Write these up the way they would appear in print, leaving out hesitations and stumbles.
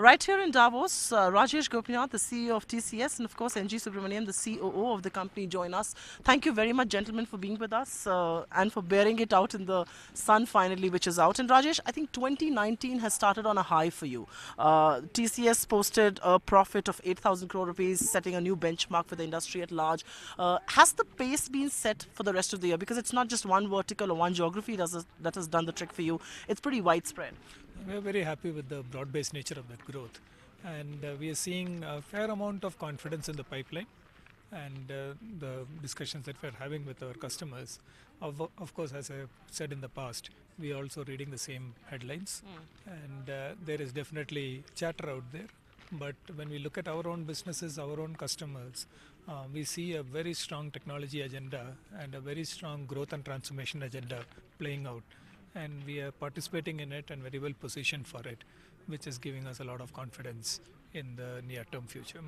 Right here in Davos, Rajesh Gopinathan, the CEO of TCS, and of course NG Subramaniam, the COO of the company, join us. Thank you very much, gentlemen, for being with us and for bearing it out in the sun finally, which is out. And Rajesh, I think 2019 has started on a high for you. TCS posted a profit of 8,000 crore rupees, setting a new benchmark for the industry at large. Has the pace been set for the rest of the year? Because it's not just one vertical or one geography that has done the trick for you. It's pretty widespread. We are very happy with the broad-based nature of that growth, and we are seeing a fair amount of confidence in the pipeline and the discussions that we're having with our customers. Of course, as I said in the past, we are also reading the same headlines, and there is definitely chatter out there. But when we look at our own businesses, our own customers, we see a very strong technology agenda and a very strong growth and transformation agenda playing out. And we are participating in it and very well positioned for it, which is giving us a lot of confidence in the near-term future.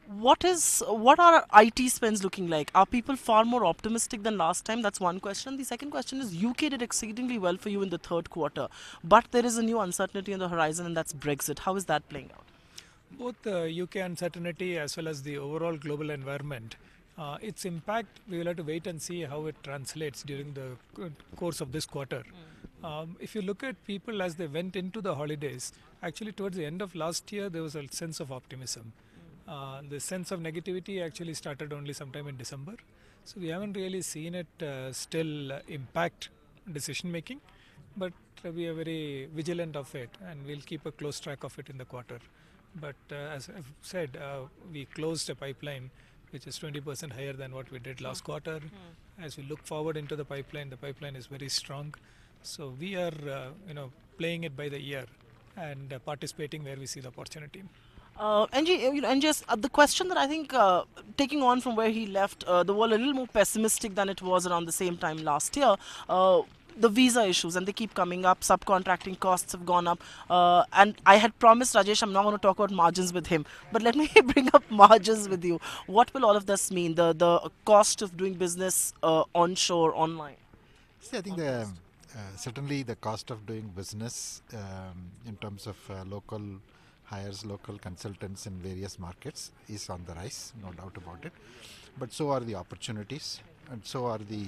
What are IT spends looking like? Are people far more optimistic than last time? That's one question. The second question is UK did exceedingly well for you in the third quarter, but there is a new uncertainty on the horizon, and that's Brexit. How is that playing out? Both the UK uncertainty as well as the overall global environment, its impact, we will have to wait and see how it translates during the course of this quarter. If you look at people as they went into the holidays, actually towards the end of last year, there was a sense of optimism. The sense of negativity actually started only sometime in December. So we haven't really seen it still impact decision making, but we are very vigilant of it and we'll keep a close track of it in the quarter. But as I've said, we closed a pipeline which is 20% higher than what we did last quarter. As we look forward into the pipeline is very strong. So we are, playing it by the ear and participating where we see the opportunity. And just the question that I think, taking on from where he left, the world a little more pessimistic than it was around the same time last year. The visa issues, and they keep coming up. Subcontracting costs have gone up, and I had promised Rajesh I'm not going to talk about margins with him, but let me bring up margins with you. What will all of this mean? The cost of doing business onshore, online. See, I think certainly the cost of doing business in terms of local hires, local consultants in various markets is on the rise, no doubt about it. But so are the opportunities, and so are the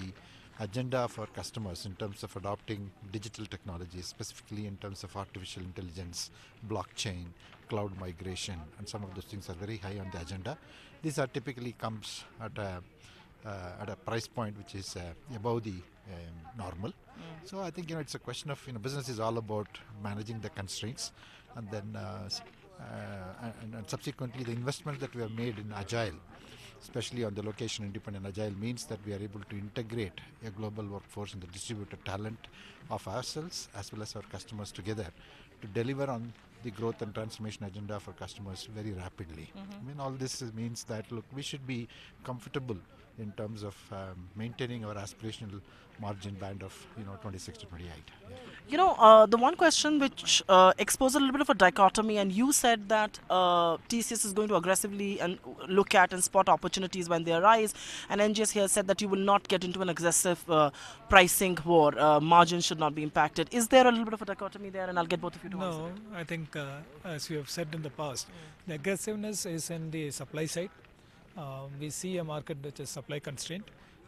agenda for customers in terms of adopting digital technologies, specifically in terms of artificial intelligence, blockchain, cloud migration, and some of those things are very high on the agenda. These are typically comes at a price point which is above the normal. So I think it's a question of business is all about managing the constraints, and then and subsequently the investment that we have made in agile, especially on the location independent agile, means that we are able to integrate a global workforce and the distributed talent of ourselves as well as our customers together to deliver on the growth and transformation agenda for customers very rapidly. I mean, all this means that we should be comfortable in terms of maintaining our aspirational margin band of 26 to 28. The one question which exposed a little bit of a dichotomy, and you said that TCS is going to aggressively and look at and spot opportunities when they arise, and NGS here said that you will not get into an aggressive pricing war. Margins should not be impacted. Is there a little bit of a dichotomy there? And I'll get both of you to answer. No, I think as we have said in the past, the aggressiveness is in the supply side. We see a market which is supply constrained,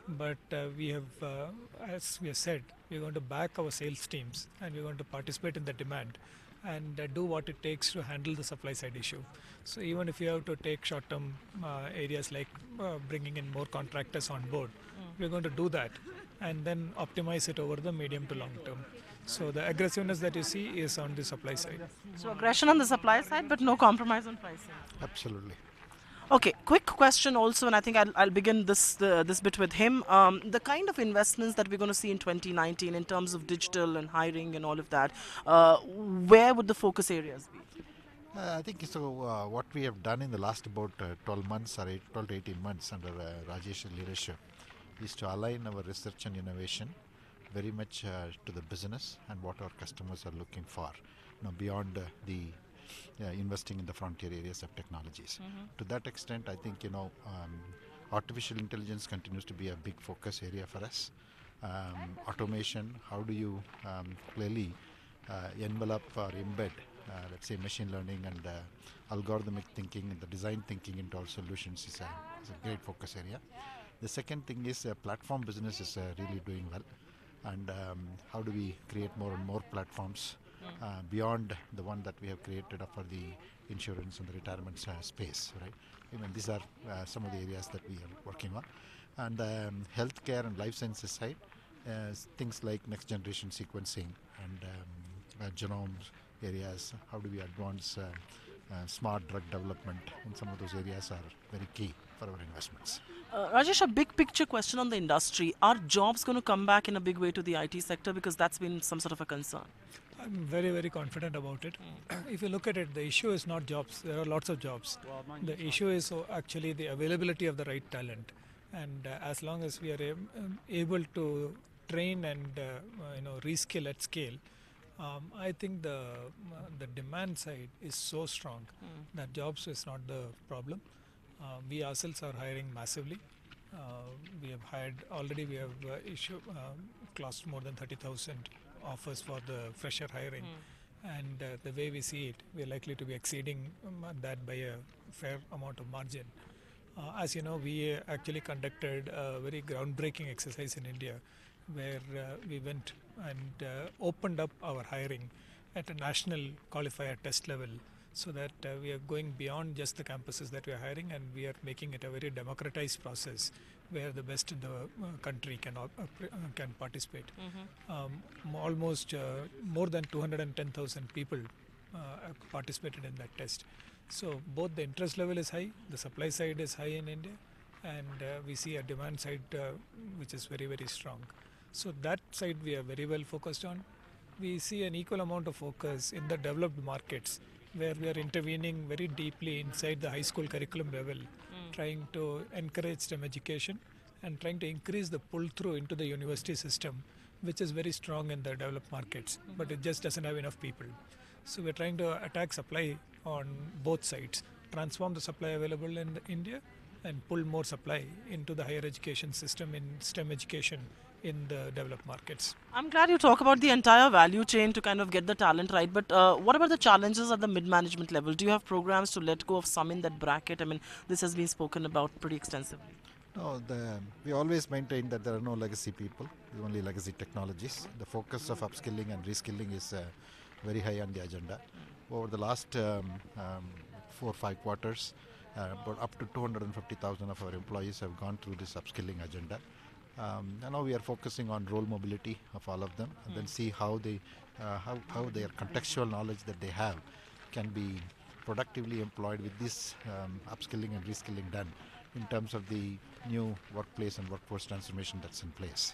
but we have, as we have said, we're going to back our sales teams and we're going to participate in the demand and do what it takes to handle the supply side issue. So even if you have to take short-term areas like bringing in more contractors on board, we're going to do that and then optimize it over the medium to long term. So the aggressiveness that you see is on the supply side. So aggression on the supply side, but no compromise on pricing. Absolutely. Okay, quick question also, and I think I'll begin this bit with him. The kind of investments that we're going to see in 2019 in terms of digital and hiring and all of that, where would the focus areas be? I think so. What we have done in the last about 12 months or 12 to 18 months under Rajesh's leadership is to align our research and innovation very much to the business and what our customers are looking for, beyond the investing in the frontier areas of technologies. To that extent, I think artificial intelligence continues to be a big focus area for us. Automation, how do you clearly envelop or embed let's say, machine learning and algorithmic thinking and the design thinking into our solutions is a great focus area. The second thing is platform business is really doing well. And how do we create more and more platforms beyond the one that we have created for the insurance and the retirement space, right? Even these are some of the areas that we are working on. And healthcare and life sciences side, things like next generation sequencing and genomes areas, how do we advance smart drug development, and some of those areas are very key for our investments. Rajesh, a big picture question on the industry. Are jobs going to come back in a big way to the IT sector? Because that's been some sort of a concern. I'm very, very confident about it. If you look at it, the issue is not jobs. There are lots of jobs. The issue is actually the availability of the right talent. And as long as we are able to train and reskill at scale, I think the demand side is so strong that jobs is not the problem. We ourselves are hiring massively. We have hired already. We have closed more than 30,000 offers for the fresher hiring, and the way we see it, we are likely to be exceeding that by a fair amount of margin. As you know, we actually conducted a very groundbreaking exercise in India, where we went and opened up our hiring at a national qualifier test level, so that we are going beyond just the campuses that we are hiring, and we are making it a very democratized process where the best in the country can participate. Almost more than 210,000 people participated in that test. So both the interest level is high, the supply side is high in India, and we see a demand side which is very, very strong. So that side we are very well focused on. We see an equal amount of focus in the developed markets, where we are intervening very deeply inside the high school curriculum level, trying to encourage STEM education and trying to increase the pull-through into the university system, which is very strong in the developed markets, but it just doesn't have enough people. So we're trying to attack supply on both sides, transform the supply available in India and pull more supply into the higher education system in STEM education in the developed markets. I'm glad you talk about the entire value chain to kind of get the talent right, but what about the challenges at the mid-management level? Do you have programs to let go of some in that bracket? I mean, this has been spoken about pretty extensively. No, we always maintain that there are no legacy people, only legacy technologies. The focus of upskilling and reskilling is very high on the agenda. Over the last 4 or 5 quarters, about up to 250,000 of our employees have gone through this upskilling agenda. And now we are focusing on role mobility of all of them, and then see how their contextual knowledge that they have can be productively employed with this upskilling and reskilling done in terms of the new workplace and workforce transformation that's in place.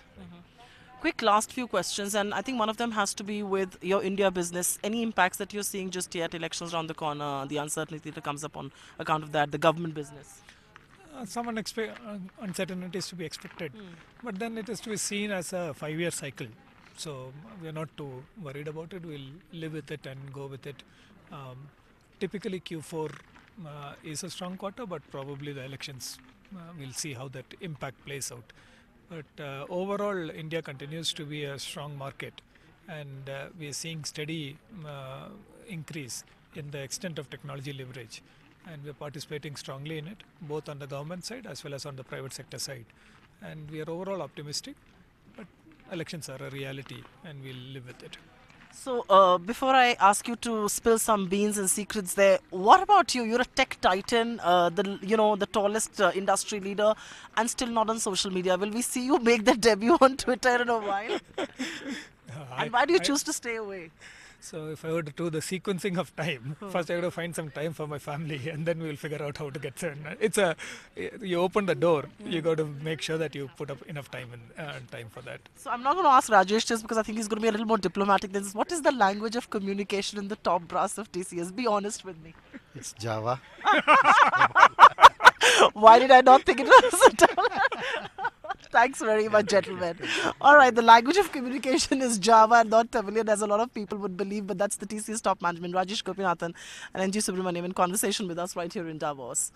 Quick last few questions, and I think one of them has to be with your India business. Any impacts that you're seeing just yet? Elections around the corner, the uncertainty that comes up on account of that, the government business. Some uncertainty is to be expected, but then it is to be seen as a 5-year cycle. So we are not too worried about it. We'll live with it and go with it. Typically Q4 is a strong quarter, but probably the elections, we'll see how that impact plays out. But overall, India continues to be a strong market, and we are seeing steady increase in the extent of technology leverage, and we are participating strongly in it, both on the government side as well as on the private sector side. And we are overall optimistic, but elections are a reality, and we'll live with it. So before I ask you to spill some beans and secrets there, what about you? You're a tech titan, the tallest industry leader, and still not on social media. Will we see you make that debut on Twitter in a while? And why do you choose to stay away? So if I were to do the sequencing of time, first I have to find some time for my family, and then we will figure out how to get there. You open the door, you got to make sure that you put up enough time for that. So I'm not going to ask Rajesh this, because I think he's going to be a little more diplomatic than this. What is the language of communication in the top brass of TCS? Be honest with me. It's Java. Why did I not think it was? Thanks very much, gentlemen. All right, the language of communication is Java and not Tamilian, as a lot of people would believe, but that's the TCS top management, Rajesh Gopinathan and NG Subramaniam, in conversation with us right here in Davos.